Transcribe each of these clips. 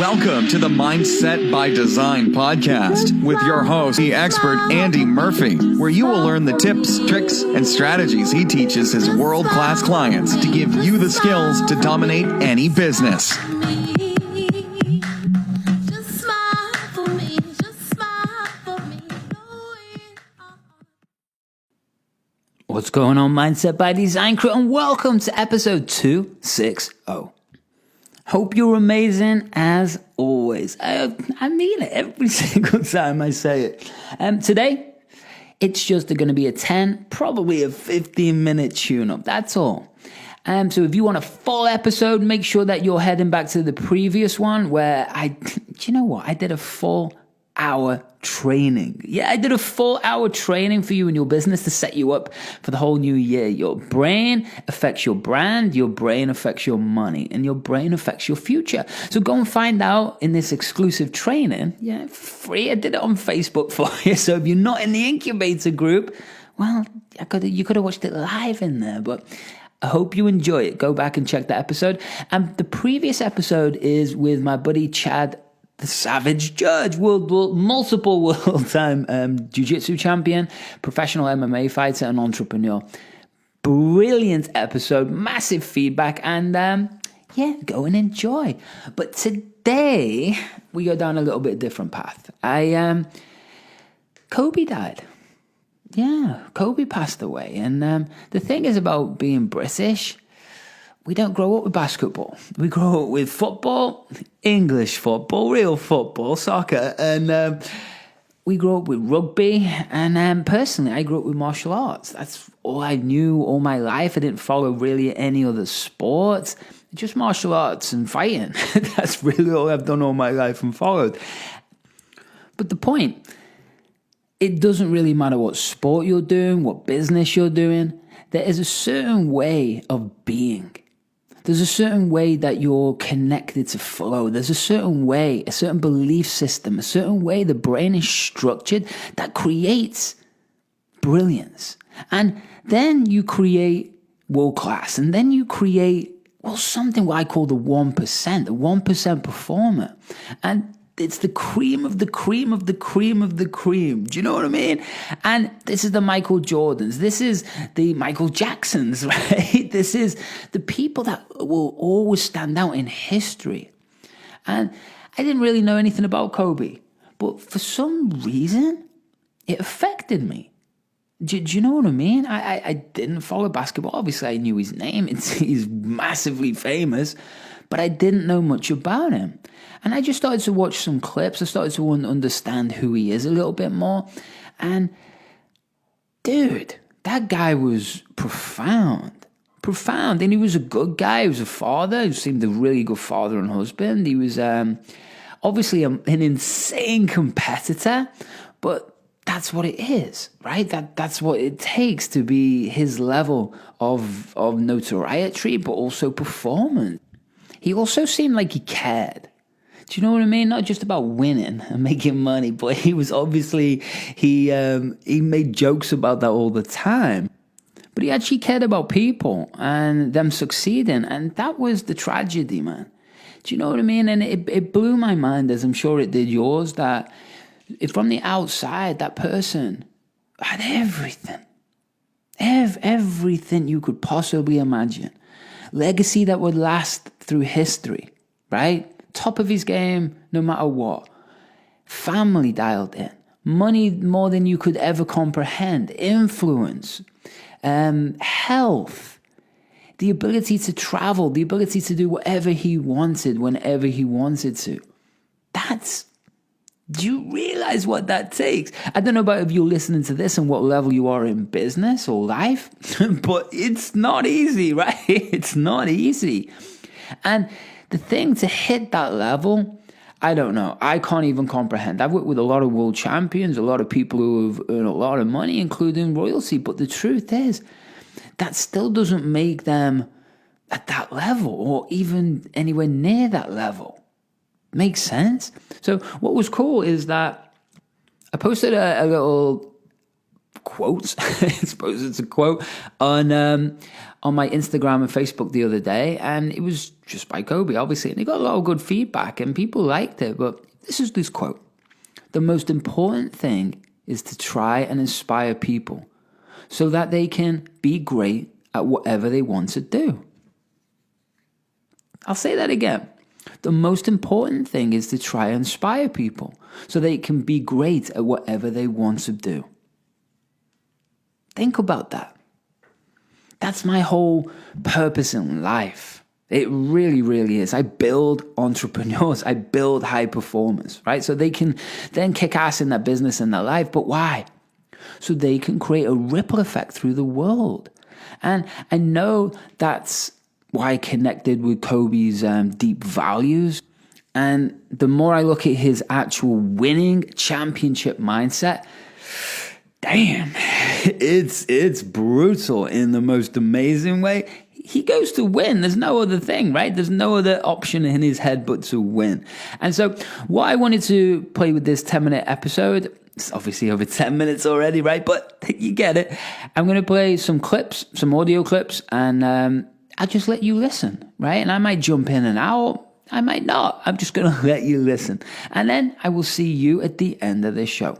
Welcome to the Mindset by Design podcast with your host, the expert Andy Murphy, where you will learn the tips, tricks, and strategies he teaches his world-class clients to give you the skills to dominate any business. What's going on, Mindset by Design crew, and welcome to episode 260. Hope you're amazing as always. I mean it every single time I say it. Today, it's just going to be a 10, probably a 15-minute tune-up. That's all. So if you want a full episode, make sure that you're heading back to the previous one where I did a full hour training. Yeah, I did a full hour training for you and your business to set you up for the whole new year. Your brain affects your brand, your brain affects your money, and your brain affects your future. So go and find out in this exclusive training. Yeah, free. I did it on Facebook for you. So if you're not in the Incubator group, well, you could have watched it live in there, but I hope you enjoy it. Go back and check that episode. And the previous episode is with my buddy Chad, the Savage Judge, multiple world-time jiu-jitsu champion, professional MMA fighter, and entrepreneur. Brilliant episode, massive feedback, and go and enjoy. But today, we go down a little bit different path. Kobe died. Yeah, Kobe passed away. And the thing is about being British, we don't grow up with basketball. We grow up with football, English football, real football, soccer, and we grew up with rugby. And personally, I grew up with martial arts. That's all I knew all my life. I didn't follow really any other sports, just martial arts and fighting. That's really all I've done all my life and followed. But the point, it doesn't really matter what sport you're doing, what business you're doing. There is a certain way of being. There's a certain way that you're connected to flow. There's a certain way, a certain belief system, a certain way the brain is structured that creates brilliance. And then you create world class. And then you create, something what I call the 1%, the 1% performer. And it's the cream of the cream of the cream of the cream. Do you know what I mean? And this is the Michael Jordans. This is the Michael Jacksons, right? This is the people that will always stand out in history. And I didn't really know anything about Kobe, but for some reason, it affected me. Do you know what I mean? I didn't follow basketball. Obviously, I knew his name. He's massively famous, but I didn't know much about him. And I just started to watch some clips. I started to understand who he is a little bit more. And dude, that guy was profound. Profound. And he was a good guy. He was a father. He seemed a really good father and husband. He was obviously an insane competitor, but that's what it is, right? That's what it takes to be his level of notoriety, but also performance. He also seemed like he cared. Do you know what I mean? Not just about winning and making money, but he was obviously, he made jokes about that all the time. But he actually cared about people and them succeeding. And that was the tragedy, man. Do you know what I mean? And it blew my mind, as I'm sure it did yours, that if from the outside, that person had everything. Everything you could possibly imagine. Legacy that would last through history, right? Top of his game, no matter what. Family dialed in. Money more than you could ever comprehend. Influence. Health. The ability to travel. The ability to do whatever he wanted, whenever he wanted to. Do you realize what that takes? I don't know about if you're listening to this and what level you are in business or life, but it's not easy, right? It's not easy. And the thing to hit that level, I don't know. I can't even comprehend. I've worked with a lot of world champions, a lot of people who have earned a lot of money, including royalty. But the truth is, that still doesn't make them at that level or even anywhere near that level. Makes sense? So what was cool is that I posted a little quote, I suppose it's a quote, on my Instagram and Facebook the other day, and it was just by Kobe, obviously, and it got a lot of good feedback, and people liked it, but this is this quote. The most important thing is to try and inspire people so that they can be great at whatever they want to do. I'll say that again. The most important thing is to try and inspire people so they can be great at whatever they want to do. Think about that. That's my whole purpose in life. It really, really is. I build entrepreneurs. I build high performers, right? So they can then kick ass in their business and their life. But why? So they can create a ripple effect through the world. And I know that's why I connected with Kobe's deep values. And the more I look at his actual winning championship mindset, damn, it's brutal in the most amazing way. He goes to win. There's no other thing, right? There's no other option in his head but to win. And so what I wanted to play with this 10-minute episode, it's obviously over 10 minutes already, right? But you get it. I'm going to play some clips, some audio clips, and I'll just let you listen, right? And I might jump in and out. I might not. I'm just going to let you listen. And then I will see you at the end of this show.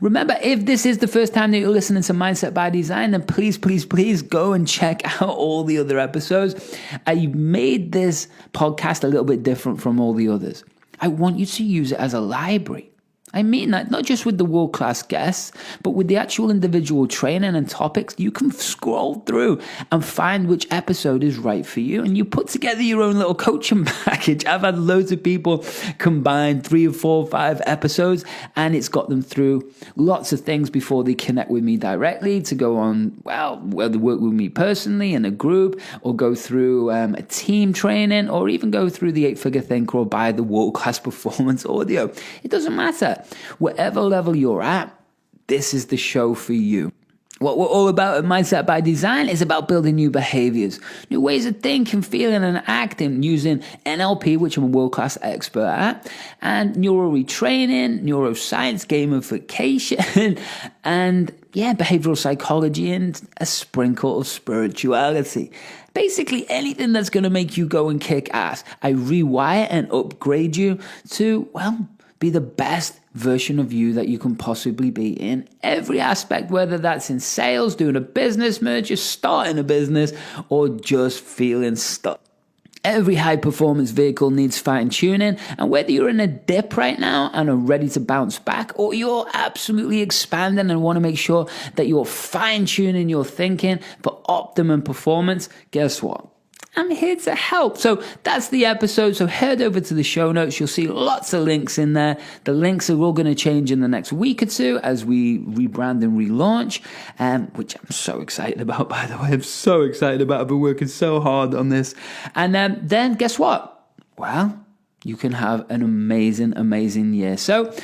Remember, if this is the first time that you're listening to Mindset by Design, then please, please, please go and check out all the other episodes. I made this podcast a little bit different from all the others. I want you to use it as a library. I mean that not just with the world-class guests, but with the actual individual training and topics. You can scroll through and find which episode is right for you, and you put together your own little coaching package. I've had loads of people combine 3 or 4 or 5 episodes, and it's got them through lots of things before they connect with me directly to go on, well, whether work with me personally in a group, or go through a team training, or even go through the 8-figure thinker or buy the world-class performance audio. It doesn't matter. Whatever level you're at, this is the show for you. What we're all about at Mindset by Design is about building new behaviors, new ways of thinking, feeling, and acting using NLP, which I'm a world-class expert at, and neuro-retraining, neuroscience, gamification, and behavioral psychology, and a sprinkle of spirituality. Basically anything that's going to make you go and kick ass. I rewire and upgrade you to, be the best version of you that you can possibly be in every aspect, whether that's in sales, doing a business merger, starting a business, or just feeling stuck. Every high performance vehicle needs fine tuning, and whether you're in a dip right now and are ready to bounce back, or you're absolutely expanding and want to make sure that you're fine tuning your thinking for optimum performance, guess what? I'm here to help. So that's the episode. So head over to the show notes. You'll see lots of links in there. The links are all going to change in the next week or two as we rebrand and relaunch, which I'm so excited about, by the way. I'm so excited about it. I've been working so hard on this. And then guess what? Well, you can have an amazing, amazing year. So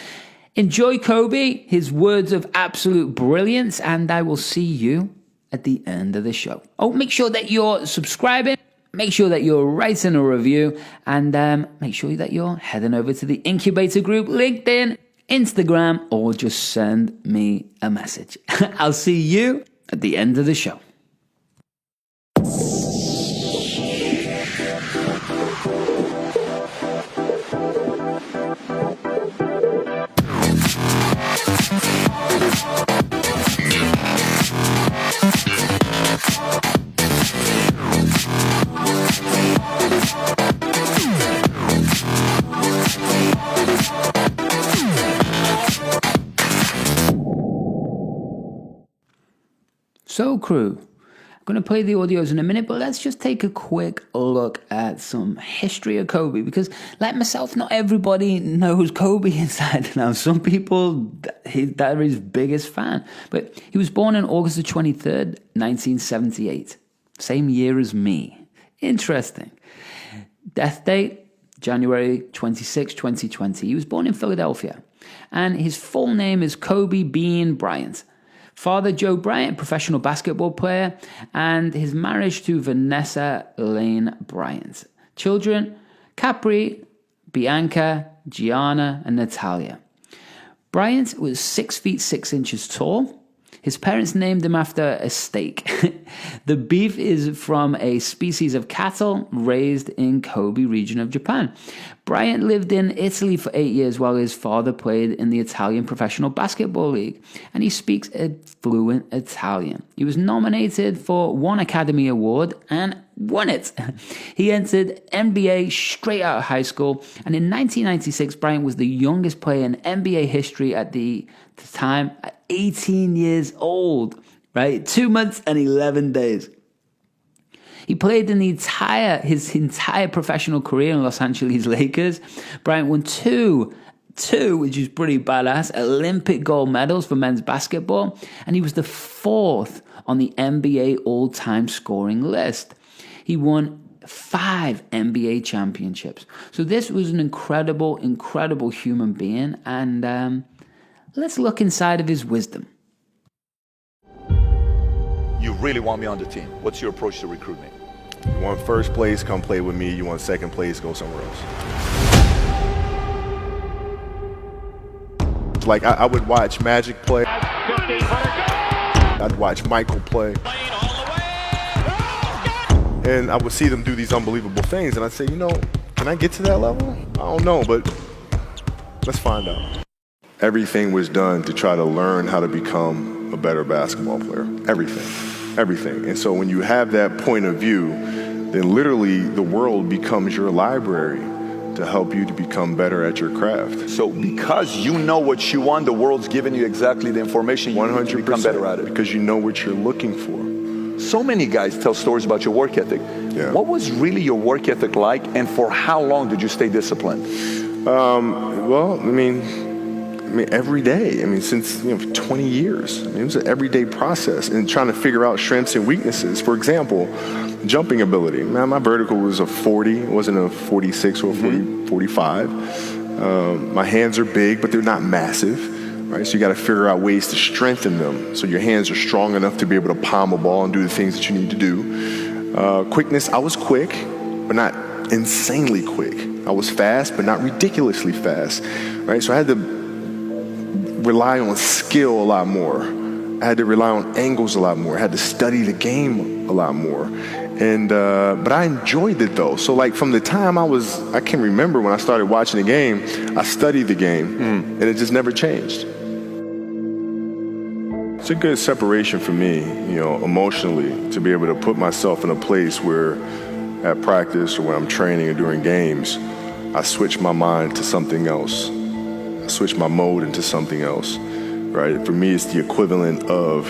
enjoy Kobe, his words of absolute brilliance, and I will see you at the end of the show. Oh, make sure that you're subscribing. Make sure that you're writing a review, and make sure that you're heading over to the Incubator group, LinkedIn, Instagram, or just send me a message. I'll see you at the end of the show. So crew, I'm going to play the audios in a minute, but let's just take a quick look at some history of Kobe, because like myself, not everybody knows Kobe inside and out. Some people, they're his biggest fan. But he was born on August the 23rd, 1978. Same year as me. Interesting. Death date, January 26, 2020. He was born in Philadelphia. And his full name is Kobe Bryant. Father Joe Bryant, professional basketball player, and his marriage to Vanessa Lane Bryant. Children, Capri, Bianca, Gianna, and Natalia. Bryant was 6 feet 6 inches tall. His parents named him after a steak. The beef is from a species of cattle raised in Kobe region of Japan. Bryant lived in Italy for 8 years while his father played in the Italian Professional Basketball League, and he speaks a fluent Italian. He was nominated for one Academy Award and won it. He entered NBA straight out of high school, and in 1996, Bryant was the youngest player in NBA history at the time, at 18 years old, right? 2 months and 11 days. He played in his entire professional career in Los Angeles Lakers. Bryant won two, which is pretty badass, Olympic gold medals for men's basketball, and he was the 4th on the NBA all-time scoring list. He won 5 NBA championships. So this was an incredible, incredible human being, and let's look inside of his wisdom. You really want me on the team. What's your approach to recruitment? You want first place, come play with me. You want second place, go somewhere else. Like, I would watch Magic play. I'd watch Michael play. And I would see them do these unbelievable things, and I'd say, can I get to that level? I don't know, but let's find out. Everything was done to try to learn how to become a better basketball player. Everything. And so when you have that point of view, then literally the world becomes your library to help you to become better at your craft. So because you know what you want, the world's giving you exactly the information you 100% need to become better at it. Because you know what you're looking for. So many guys tell stories about your work ethic. Yeah. What was really your work ethic like, and for how long did you stay disciplined? Well, I mean, every day. Since 20 years. It was an everyday process, and trying to figure out strengths and weaknesses. For example, jumping ability. My vertical was a 40. It wasn't a 46 or a 45. My hands are big, but they're not massive. Right? So you got to figure out ways to strengthen them so your hands are strong enough to be able to palm a ball and do the things that you need to do. Quickness, I was quick, but not insanely quick. I was fast, but not ridiculously fast. Right? So I had to rely on skill a lot more. I had to rely on angles a lot more. I had to study the game a lot more. And but I enjoyed it though. So like from the time I can remember when I started watching the game, I studied the game and it just never changed. It's a good separation for me, emotionally, to be able to put myself in a place where at practice or when I'm training or during games, I switch my mind to something else. Switch my mode into something else, right? For me, it's the equivalent of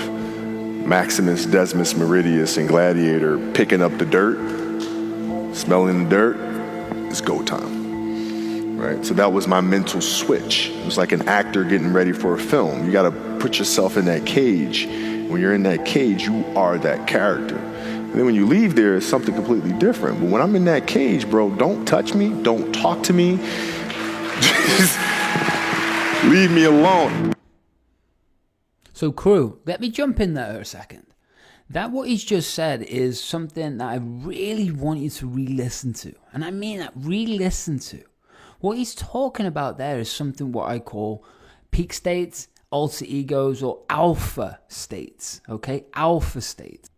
Maximus, Decimus, Meridius, and Gladiator picking up the dirt, smelling the dirt. It's go time, right? So that was my mental switch. It was like an actor getting ready for a film. You got to put yourself in that cage. When you're in that cage, you are that character. And then when you leave there, it's something completely different. But when I'm in that cage, bro, don't touch me, don't talk to me. Just leave me alone. So crew, let me jump in there a second. That what he's just said is something that I really want you to re-listen to. And I mean that, re-listen to. What he's talking about there is something what I call peak states, alter egos, or alpha states. Okay, alpha states.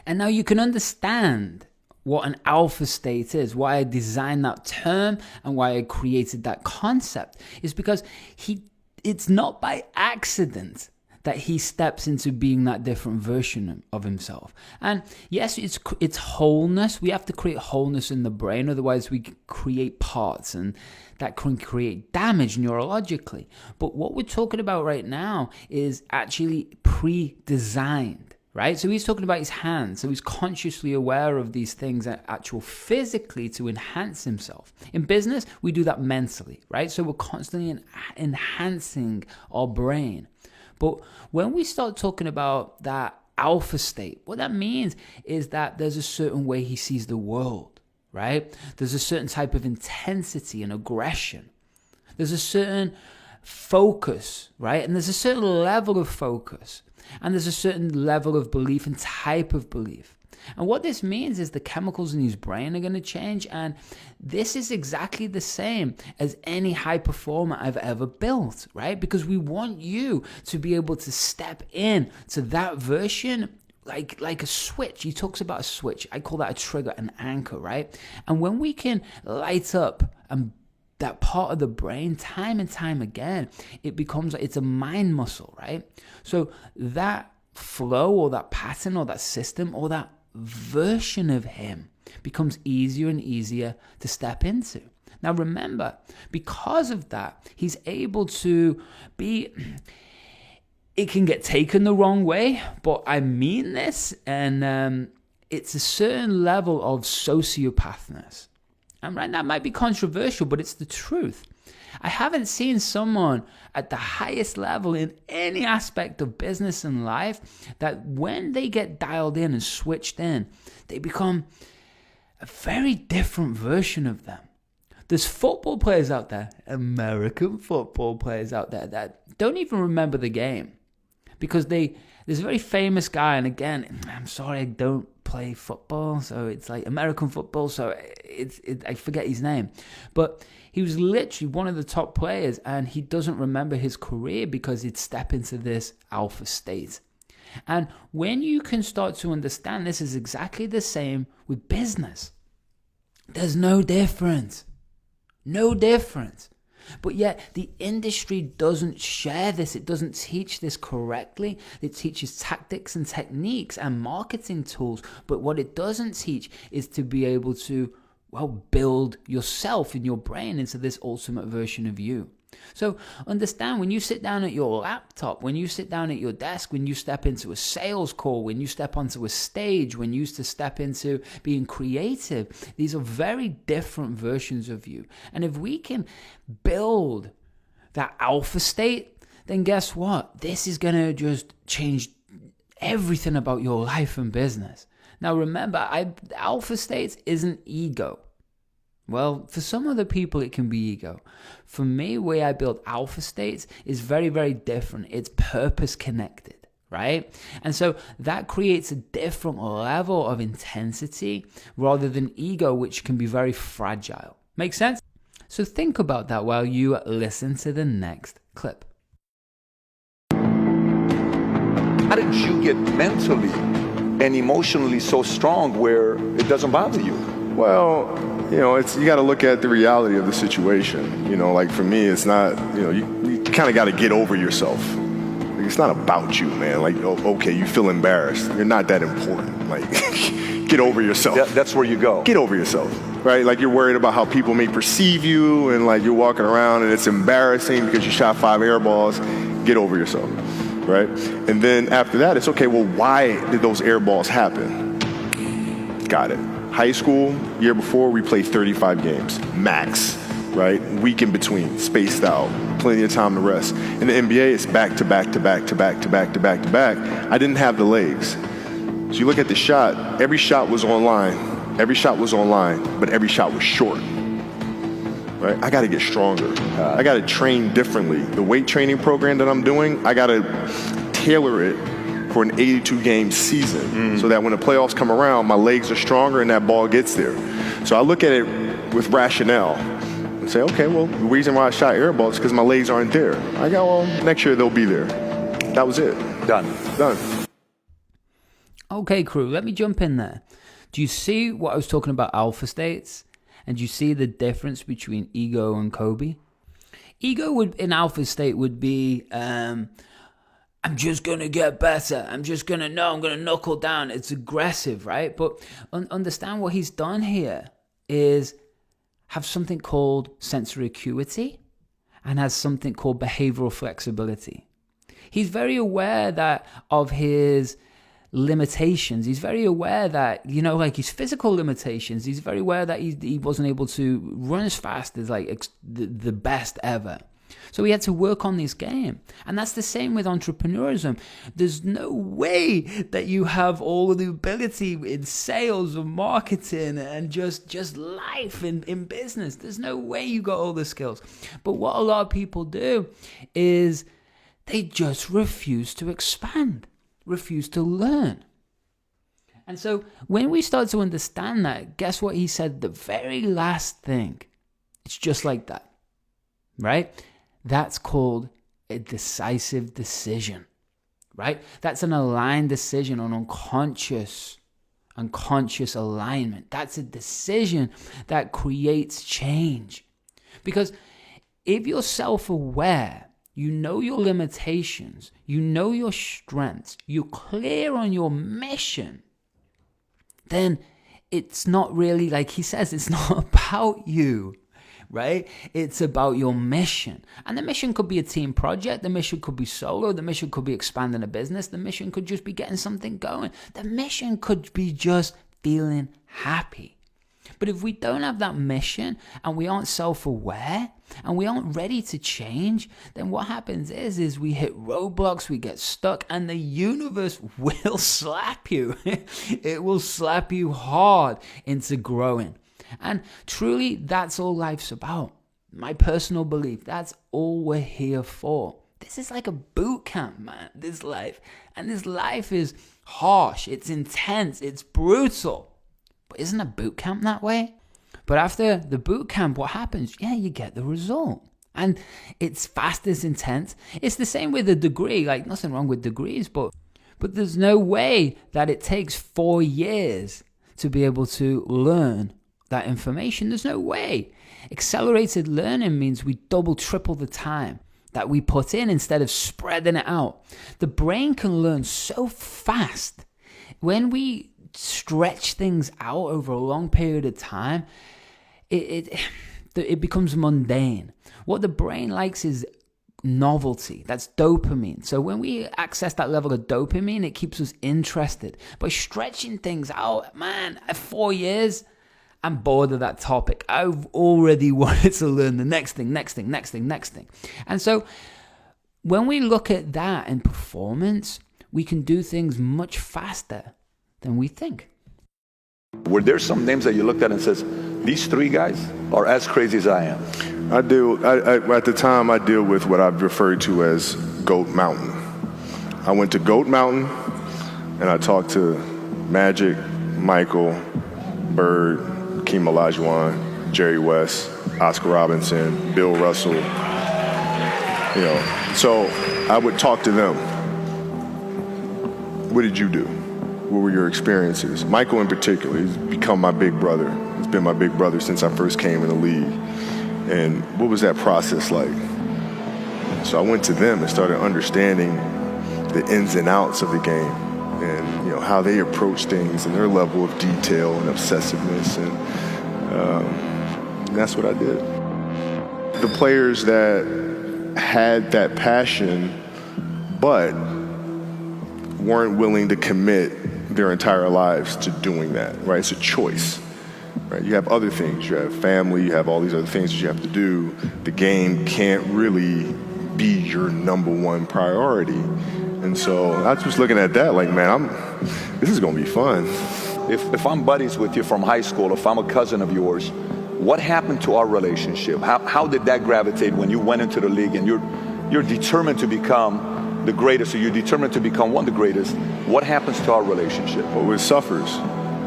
And now you can understand what an alpha state is, why I designed that term and why I created that concept, is because it's not by accident that he steps into being that different version of himself. And yes, it's wholeness. We have to create wholeness in the brain, otherwise we create parts and that can create damage neurologically. But what we're talking about right now is actually pre-designed. Right? So he's talking about his hands. So he's consciously aware of these things actual physically to enhance himself. In business, we do that mentally, right? So we're constantly enhancing our brain. But when we start talking about that alpha state, what that means is that there's a certain way he sees the world, right? There's a certain type of intensity and aggression. There's a certain focus, right? And there's a certain level of focus. And there's a certain level of belief and type of belief. And what this means is the chemicals in his brain are going to change. And this is exactly the same as any high performer I've ever built, right? Because we want you to be able to step in to that version like a switch. He talks about a switch. I call that a trigger, an anchor, right? And when we can light up that part of the brain time and time again, it's a mind muscle, right? So that flow or that pattern or that system or that version of him becomes easier and easier to step into. Now remember, because of that, he's able to be... It can get taken the wrong way, but I mean this, and it's a certain level of sociopathness. And right, that might be controversial, but it's the truth. I haven't seen someone at the highest level in any aspect of business and life that when they get dialed in and switched in, they become a very different version of them. There's football players out there, American football players out there that don't even remember the game. Because there's a very famous guy, and again, I'm sorry, I don't play football, so it's like American football, so I forget his name. But he was literally one of the top players, and he doesn't remember his career because he'd step into this alpha state. And when you can start to understand this is exactly the same with business. There's no difference. No difference. But yet the industry doesn't share this. It doesn't teach this correctly. It teaches tactics and techniques and marketing tools. But what it doesn't teach is to be able to, build yourself in your brain into this ultimate version of you. So understand, when you sit down at your laptop, when you sit down at your desk, when you step into a sales call, when you step onto a stage, when you used to step into being creative, these are very different versions of you. And if we can build that alpha state, then guess what? This is going to just change everything about your life and business. Now remember, alpha states isn't ego. Well, for some other people, it can be ego. For me, the way I build alpha states is very, very different. It's purpose connected, right? And so that creates a different level of intensity rather than ego, which can be very fragile. Make sense? So think about that while you listen to the next clip. How did you get mentally and emotionally so strong where it doesn't bother you? Well, you got to look at the reality of the situation. Like for me, it's not, you kind of got to get over yourself. Like, it's not about you, man. Like, okay, you feel embarrassed. You're not that important. Like, get over yourself. That's where you go. Get over yourself, right? Like you're worried about how people may perceive you, and like you're walking around and it's embarrassing because you shot 5 air balls. Get over yourself, right? And then after that, it's okay, well, why did those air balls happen? Got it. High school, year before, we played 35 games, max, right? Week in between, spaced out, plenty of time to rest. In the NBA, it's back to back to back to back to back to back to back. I didn't have the legs. So you look at the shot, every shot was online. Every shot was online, but every shot was short, right? I got to get stronger. I got to train differently. The weight training program that I'm doing, I got to tailor it for an 82-game season so that when the playoffs come around, my legs are stronger and that ball gets there. So I look at it with rationale and say, okay, well, the reason why I shot air balls is because my legs aren't there. I go, well, next year they'll be there. That was it. Done. Okay, crew, let me jump in there. Do you see what I was talking about alpha states? And do you see the difference between ego and Kobe? Ego in alpha state would be... I'm just going to get better. I'm going to knuckle down. It's aggressive, right? But understand what he's done here is have something called sensory acuity and has something called behavioral flexibility. He's very aware of his limitations. He's very aware that, like his physical limitations. He's very aware that he wasn't able to run as fast as like the best ever. So he had to work on this game. And that's the same with entrepreneurism. There's no way that you have all of the ability in sales and marketing and just life in business. There's no way you got all the skills. But what a lot of people do is they just refuse to expand, refuse to learn. And so when we start to understand that, guess what he said? The very last thing. It's just like that, right? That's called a decisive decision, right? That's an aligned decision on unconscious alignment. That's a decision that creates change. Because if you're self-aware, you know your limitations, you know your strengths, you're clear on your mission, then it's not really, like he says, it's not about you, right? It's about your mission. And the mission could be a team project. The mission could be solo. The mission could be expanding a business. The mission could just be getting something going. The mission could be just feeling happy. But if we don't have that mission and we aren't self-aware and we aren't ready to change, then what happens is we hit roadblocks, we get stuck, and the universe will slap you. It will slap you hard into growing. And truly, that's all life's about. My personal belief, that's all we're here for. This is like a boot camp, man, this life. And this life is harsh, it's intense, it's brutal. But isn't a boot camp that way? But after the boot camp, what happens? Yeah, you get the result. And it's fast, it's intense. It's the same with a degree. Like, nothing wrong with degrees, but there's no way that it takes 4 years to be able to learn that information. There's no way. Accelerated learning means we double, triple the time that we put in instead of spreading it out. The brain can learn so fast. When we stretch things out over a long period of time, it becomes mundane. What the brain likes is novelty. That's dopamine. So when we access that level of dopamine, it keeps us interested. By stretching things out, man, at 4 years, I'm bored of that topic. I've already wanted to learn the next thing. And so when we look at that in performance, we can do things much faster than we think. Were there some names that you looked at and says, these 3 guys are as crazy as I am? I at the time, I deal with what I've referred to as Goat Mountain. I went to Goat Mountain and I talked to Magic, Michael, Bird, Keem Olajuwon, Jerry West, Oscar Robinson, Bill Russell. So I would talk to them. What did you do? What were your experiences? Michael in particular, he's become my big brother. He's been my big brother since I first came in the league. And what was that process like? So I went to them and started understanding the ins and outs of the game and how they approach things and their level of detail and obsessiveness. And that's what I did. The players that had that passion but weren't willing to commit their entire lives to doing that, right? It's a choice, right? You have other things. You have family. You have all these other things that you have to do. The game can't really be your number one priority. And so I was just looking at that like, man, this is going to be fun. If I'm buddies with you from high school, if I'm a cousin of yours, what happened to our relationship? How did that gravitate when you went into the league and you're determined to become the greatest, or you're determined to become one of the greatest? What happens to our relationship? Oh, it suffers.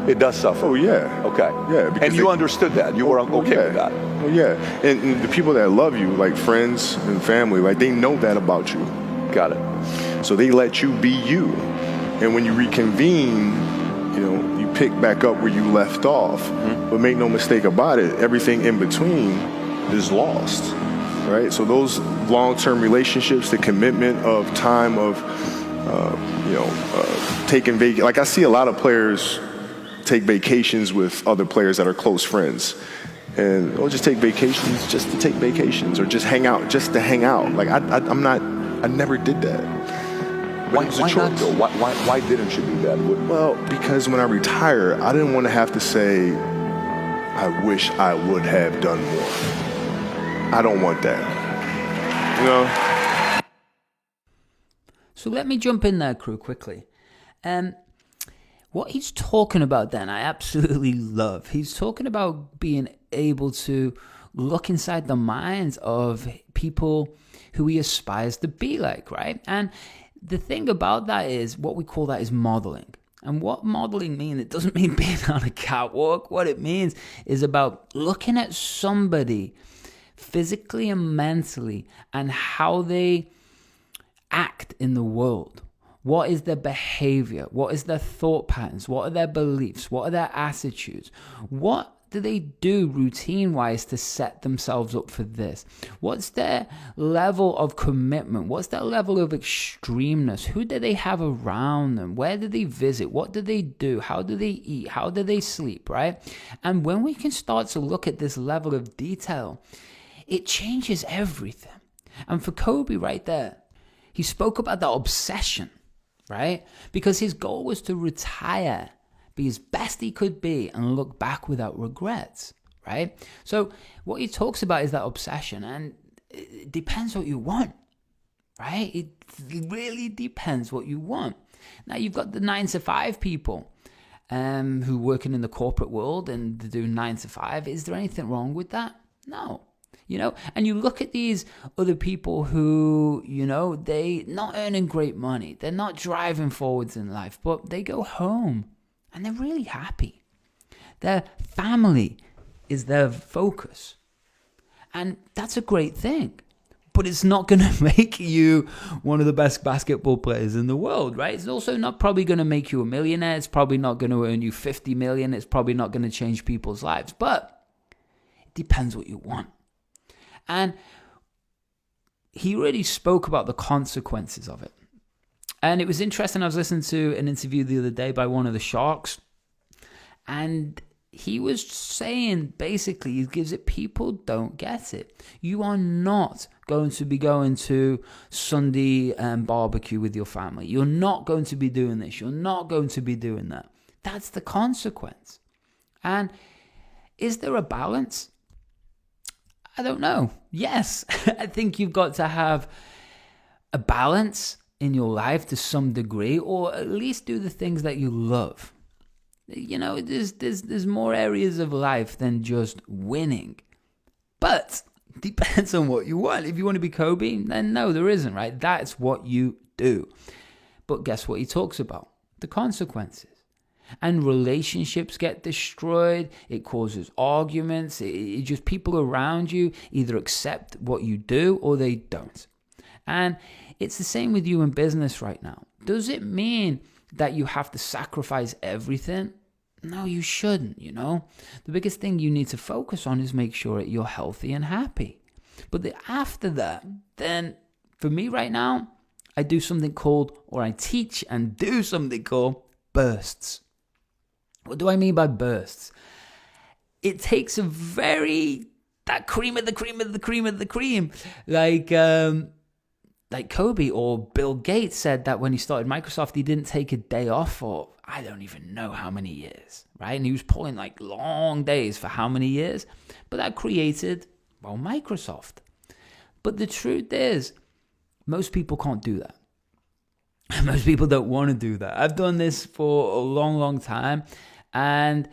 It does suffer. Oh, yeah. Okay. Yeah. And you understood that. You were okay with that. Well, yeah. And the people that love you, like friends and family, like they know that about you. Got it. So they let you be you. And when you reconvene, you pick back up where you left off. Mm-hmm. But make no mistake about it, everything in between is lost. Right? So those long-term relationships, the commitment of time of, taking vacation. Like I see a lot of players take vacations with other players that are close friends. And they'll just take vacations just to take vacations or just hang out, just to hang out. Like I never did that. Why not though? Why didn't you do that? Well, because when I retire, I didn't want to have to say, I wish I would have done more. I don't want that. So let me jump in there, crew, quickly. What he's talking about then, I absolutely love. He's talking about being able to look inside the minds of people who he aspires to be like, right? And the thing about that is what we call that is modeling. And what modeling means, it doesn't mean being on a catwalk. What it means is about looking at somebody physically and mentally and how they act in the world. What is their behavior? What is their thought patterns? What are their beliefs? What are their attitudes? What do they do routine-wise to set themselves up for this? What's their level of commitment? What's their level of extremeness? Who do they have around them? Where do they visit? What do they do? How do they eat? How do they sleep, right? And when we can start to look at this level of detail, it changes everything. And for Kobe right there, he spoke about that obsession, right? Because his goal was to retire, be as best he could be, and look back without regrets, right? So what he talks about is that obsession, and it depends what you want, right? It really depends what you want. Now, you've got the 9 to 5 people who working in the corporate world and they do 9 to 5. Is there anything wrong with that? No. And you look at these other people who, they not earning great money. They're not driving forwards in life, but they go home and they're really happy. Their family is their focus. And that's a great thing. But it's not going to make you one of the best basketball players in the world, right? It's also not probably going to make you a millionaire. It's probably not going to earn you 50 million. It's probably not going to change people's lives. But it depends what you want. And he really spoke about the consequences of it. And it was interesting. I was listening to an interview the other day by one of the Sharks. And he was saying, basically, he gives it, people don't get it. You are not going to be going to Sunday barbecue with your family. You're not going to be doing this. You're not going to be doing that. That's the consequence. And is there a balance? I don't know. Yes, I think you've got to have a balance in your life to some degree, or at least do the things that you love. There's more areas of life than just winning. But it depends on what you want. If you want to be Kobe, then no, there isn't, right? That's what you do. But guess what he talks about? The consequences. And relationships get destroyed. It causes arguments. It just, people around you either accept what you do or they don't. And it's the same with you in business right now. Does it mean that you have to sacrifice everything? No, you shouldn't, The biggest thing you need to focus on is make sure that you're healthy and happy. But after that, then for me right now, I do something called, or I teach and do something called bursts. What do I mean by bursts? It takes that cream of the cream of the cream of the cream. Like Kobe or Bill Gates said that when he started Microsoft, he didn't take a day off for, I don't even know how many years, right? And he was pulling like long days for how many years? But that created, Microsoft. But the truth is, most people can't do that. Most people don't want to do that. I've done this for a long, long time. And,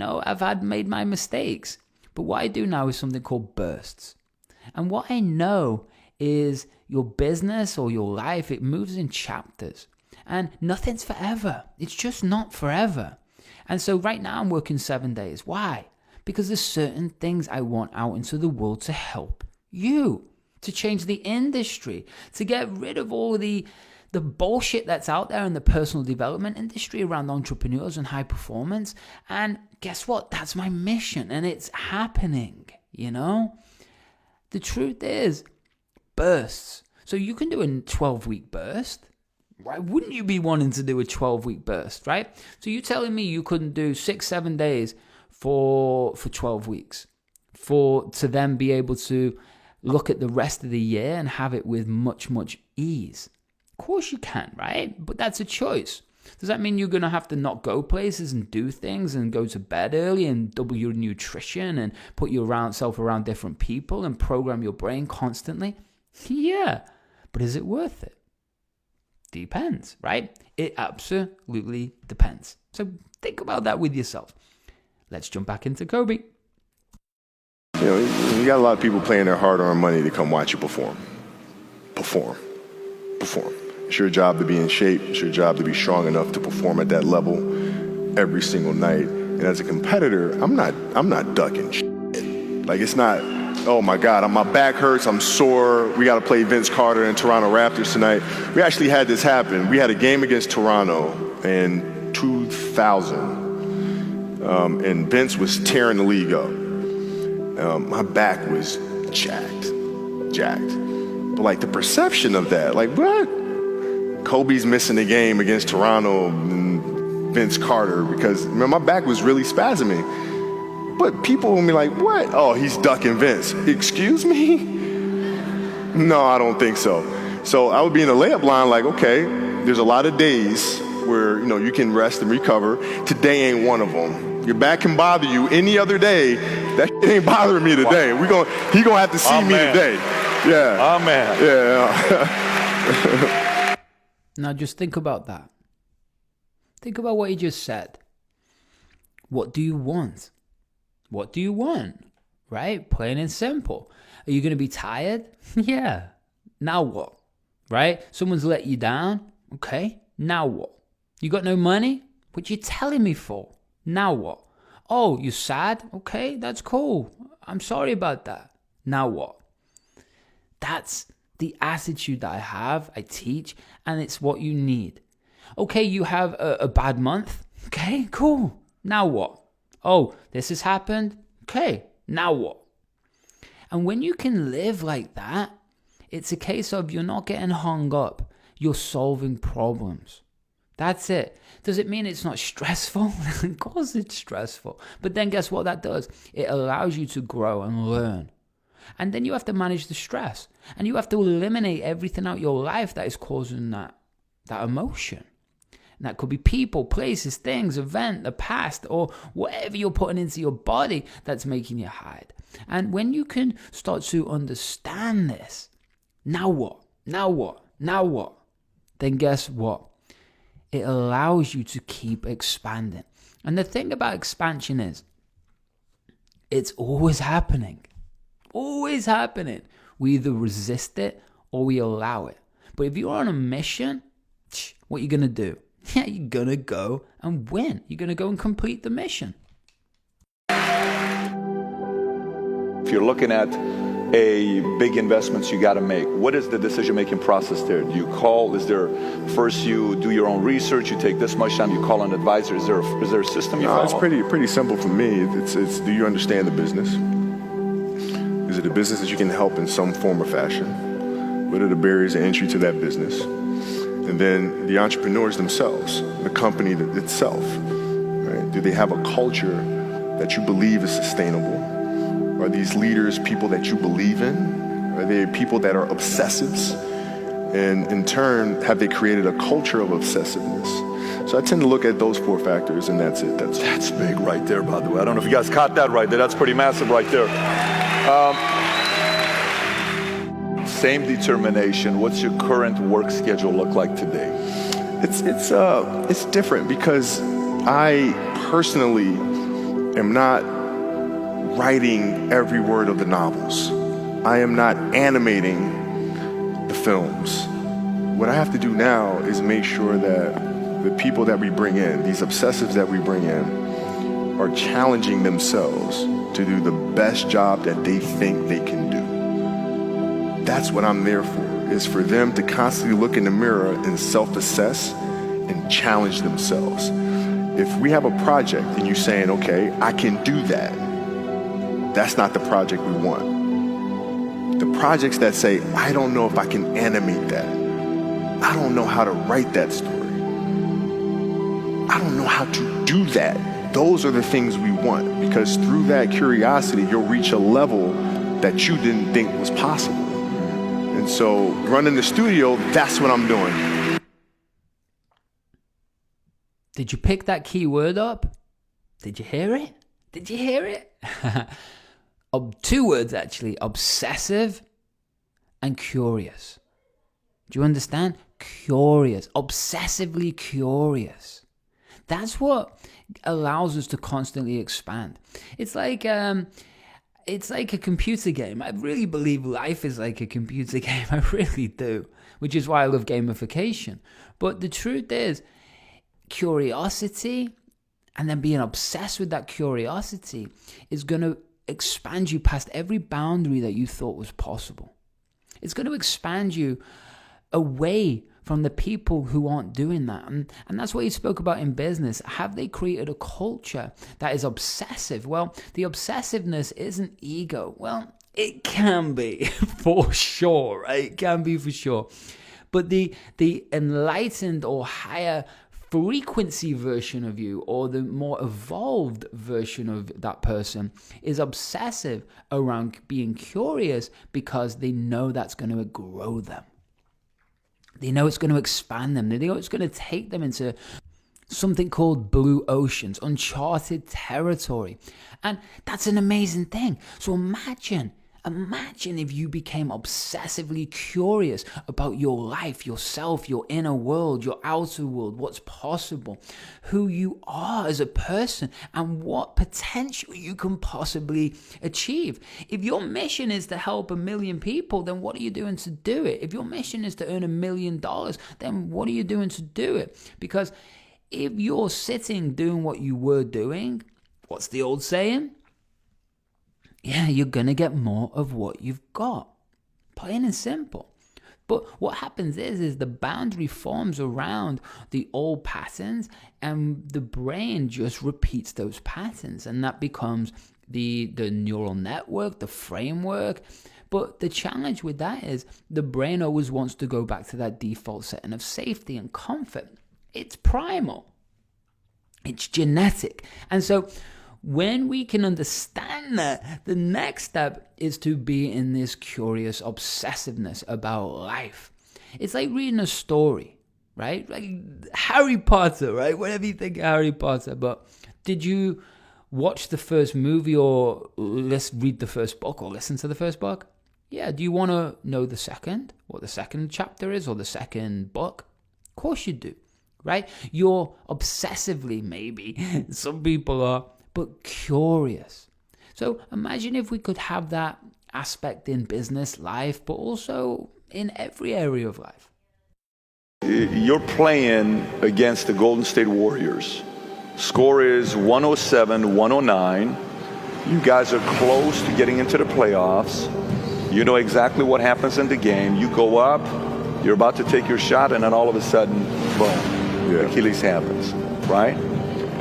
I've made my mistakes. But what I do now is something called bursts. And what I know is your business or your life, it moves in chapters. And nothing's forever. It's just not forever. And so right now I'm working 7 days. Why? Because there's certain things I want out into the world to help you, to change the industry, to get rid of all of the bullshit that's out there in the personal development industry around entrepreneurs and high performance. And guess what? That's my mission, and it's happening, The truth is, bursts. So you can do a 12-week burst. Why wouldn't you be wanting to do a 12-week burst, right? So you're telling me you couldn't do 6-7 days for 12 weeks to then be able to look at the rest of the year and have it with much, much ease? Of course you can, right? But that's a choice. Does that mean you're going to have to not go places and do things and go to bed early and double your nutrition and put yourself around different people and program your brain constantly? Yeah. But is it worth it? Depends, right? It absolutely depends. So think about that with yourself. Let's jump back into Kobe. You got a lot of people paying their hard-earned money to come watch you perform. It's your job to be in shape. It's your job to be strong enough to perform at that level every single night. And as a competitor, I'm not ducking shit. Like, it's not, oh my God, my back hurts, I'm sore, we got to play Vince Carter and Toronto Raptors tonight. We actually had this happen. We had a game against Toronto in 2000, and Vince was tearing the league up. My back was jacked. But like the perception of that, like, what? Kobe's missing the game against Toronto and Vince Carter because my back was really spasming. But people will be like, what? Oh, he's ducking Vince. Excuse me? No, I don't think so. So I would be in the layup line like, okay, there's a lot of days where, you can rest and recover. Today ain't one of them. Your back can bother you any other day. That shit ain't bothering me today. Wow. He gonna have to see me today. Yeah. Amen. Yeah. Now just think about that. Think about what he just said. What do you want? What do you want? Right? Plain and simple. Are you going to be tired? Yeah. Now what? Right? Someone's let you down? Okay. Now what? You got no money? What you telling me for? Now what? Oh, you're sad? Okay, that's cool. I'm sorry about that. Now what? That's the attitude that I teach, and it's what you need. Okay, you have a bad month. Okay, cool. Now what? Oh, this has happened. Okay, now what? And when you can live like that, it's a case of you're not getting hung up. You're solving problems. That's it. Does it mean it's not stressful? Of course it's stressful. But then guess what that does? It allows you to grow and learn. And then you have to manage the stress. And you have to eliminate everything out your life that is causing that emotion. And that could be people, places, things, event, the past, or whatever you're putting into your body that's making you hide. And when you can start to understand this, now what? Now what? Now what? Then guess what? It allows you to keep expanding. And the thing about expansion is, it's always happening. Always happening. We either resist it or we allow it. But if you're on a mission, what are you going to do? Yeah, you're going to go and win. You're going to go and complete the mission. If you're looking at big investments you got to make, what is the decision-making process there? Do you call? Is there first you do your own research? You take this much time. You call an advisor. Is there a system you follow? It's pretty simple for me. It's do you understand the business? Is it a business that you can help in some form or fashion? What are the barriers of entry to that business? And then the entrepreneurs themselves, the company itself, right? Do they have a culture that you believe is sustainable? Are these leaders people that you believe in? Are they people that are obsessives? And in turn, have they created a culture of obsessiveness? So I tend to look at those 4 factors, and that's it. That's big right there, by the way. I don't know if you guys caught that right there. That's pretty massive right there. Same determination. What's your current work schedule look like today? It's different because I personally am not writing every word of the novels. I am not animating the films. What I have to do now is make sure that the people that we bring in, these obsessives that we bring in, are challenging themselves to do the best job that they think they can do. That's what I'm there for, is for them to constantly look in the mirror and self-assess and challenge themselves. If we have a project and you're saying, okay, I can do that, that's not the project we want. The projects that say, I don't know if I can animate that. I don't know how to write that story. I don't know how to do that. Those are the things we want, because through that curiosity, you'll reach a level that you didn't think was possible. And so running the studio, that's what I'm doing. Did you pick that key word up? Did you hear it? Did you hear it? 2 words actually, obsessive and curious. Do you understand? Curious, obsessively curious. That's what allows us to constantly expand. It's like it's like a computer game. I really believe life is like a computer game. I really do, which is why I love gamification. But the truth is, curiosity and then being obsessed with that curiosity is going to expand you past every boundary that you thought was possible. It's going to expand you away from the people who aren't doing that. And that's what you spoke about in business. Have they created a culture that is obsessive? Well, the obsessiveness isn't ego. Well, it can be for sure, right? It can be for sure. But the enlightened or higher frequency version of you, or the more evolved version of that person, is obsessive around being curious because they know that's going to grow them. They know it's going to expand them. They know it's going to take them into something called blue oceans, uncharted territory. And that's an amazing thing. So imagine if you became obsessively curious about your life, yourself, your inner world, your outer world, what's possible, who you are as a person, and what potential you can possibly achieve. If your mission is to help 1 million people, then what are you doing to do it? If your mission is to earn $1 million, then what are you doing to do it? Because if you're sitting doing what you were doing, what's the old saying? Yeah, you're going to get more of what you've got. Plain and simple. But what happens is the boundary forms around the old patterns, and the brain just repeats those patterns, and that becomes the neural network, the framework. But the challenge with that is the brain always wants to go back to that default setting of safety and comfort. It's primal. It's genetic. And so when we can understand that, the next step is to be in this curious obsessiveness about life. It's like reading a story, right? Like Harry Potter, right? Whatever you think of Harry Potter. But did you watch the first movie, or let's read the first book, or listen to the first book? Yeah. Do you want to know the second, what the second chapter is, or the second book? Of course you do, right? You're obsessively, maybe, some people are, but curious. So imagine if we could have that aspect in business, life, but also in every area of life. You're playing against the Golden State Warriors. Score is 107-109. You guys are close to getting into the playoffs. You know exactly what happens in the game. You go up, you're about to take your shot, and then all of a sudden, boom, Achilles happens, right?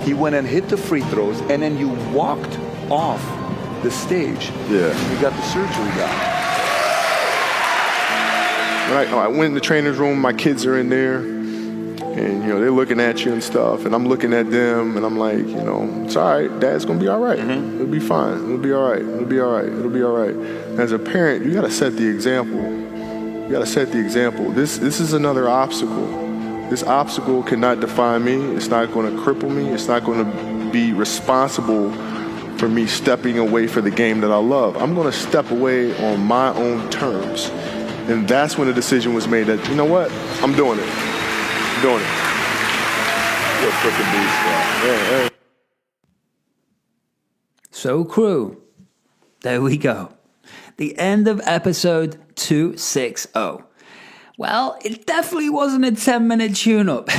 He went and hit the free throws, and then you walked off the stage. Yeah. You got the surgery done. When I went in the trainer's room, my kids are in there, and, they're looking at you and stuff, and I'm looking at them, and I'm like, it's all right. Dad's going to be all right. Mm-hmm. It'll be fine. It'll be all right. It'll be all right. It'll be all right. And as a parent, you got to set the example. You got to set the example. This is another obstacle. This obstacle cannot define me. It's not going to cripple me. It's not going to be responsible for me stepping away for the game that I love. I'm going to step away on my own terms. And that's when the decision was made that, you know what? I'm doing it. I'm doing it. You're a freaking beast, yeah. So, crew, there we go. The end of episode 260. Well, it definitely wasn't a 10-minute tune-up.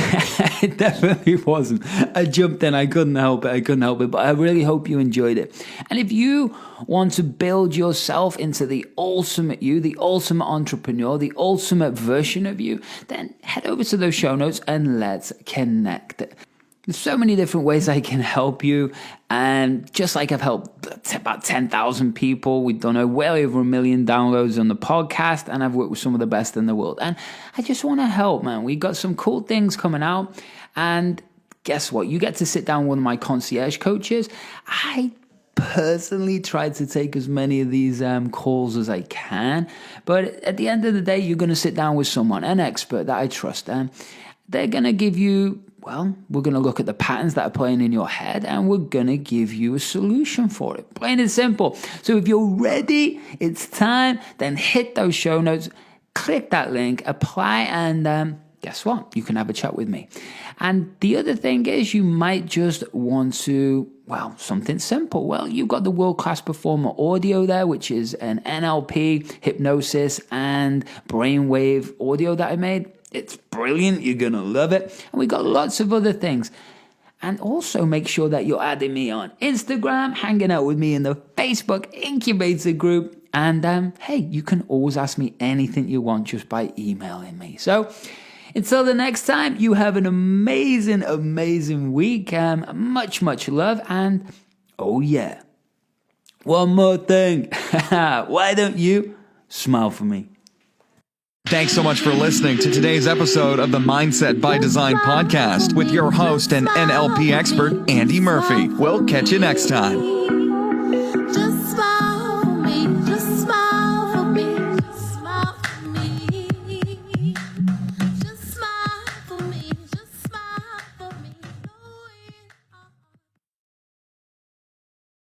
It definitely wasn't. I jumped in. I couldn't help it. But I really hope you enjoyed it. And if you want to build yourself into the ultimate you, the ultimate entrepreneur, the ultimate version of you, then head over to those show notes and let's connect. There's so many different ways I can help you. And just like I've helped about 10,000 people, we've done well over 1 million downloads on the podcast, and I've worked with some of the best in the world. And I just want to help, man. We've got some cool things coming out. And guess what? You get to sit down with one of my concierge coaches. I personally try to take as many of these calls as I can. But at the end of the day, you're going to sit down with someone, an expert that I trust. And they're going to give you, we're going to look at the patterns that are playing in your head, and we're going to give you a solution for it. Plain and simple. So if you're ready, it's time, then hit those show notes, click that link, apply, and guess what? You can have a chat with me. And the other thing is, you might just want to, Well, something simple. Well, you've got the World Class Performer audio there, which is an NLP, hypnosis, and brainwave audio that I made. It's brilliant. You're going to love it. And we got lots of other things. And also make sure that you're adding me on Instagram, hanging out with me in the Facebook Incubator group. And hey, you can always ask me anything you want just by emailing me. So until the next time, you have an amazing, amazing week. Much, much love. And oh yeah, one more thing. Why don't you smile for me? Thanks so much for listening to today's episode of the Mindset by Design podcast with your host and NLP expert, Andy Murphy. We'll catch you next time.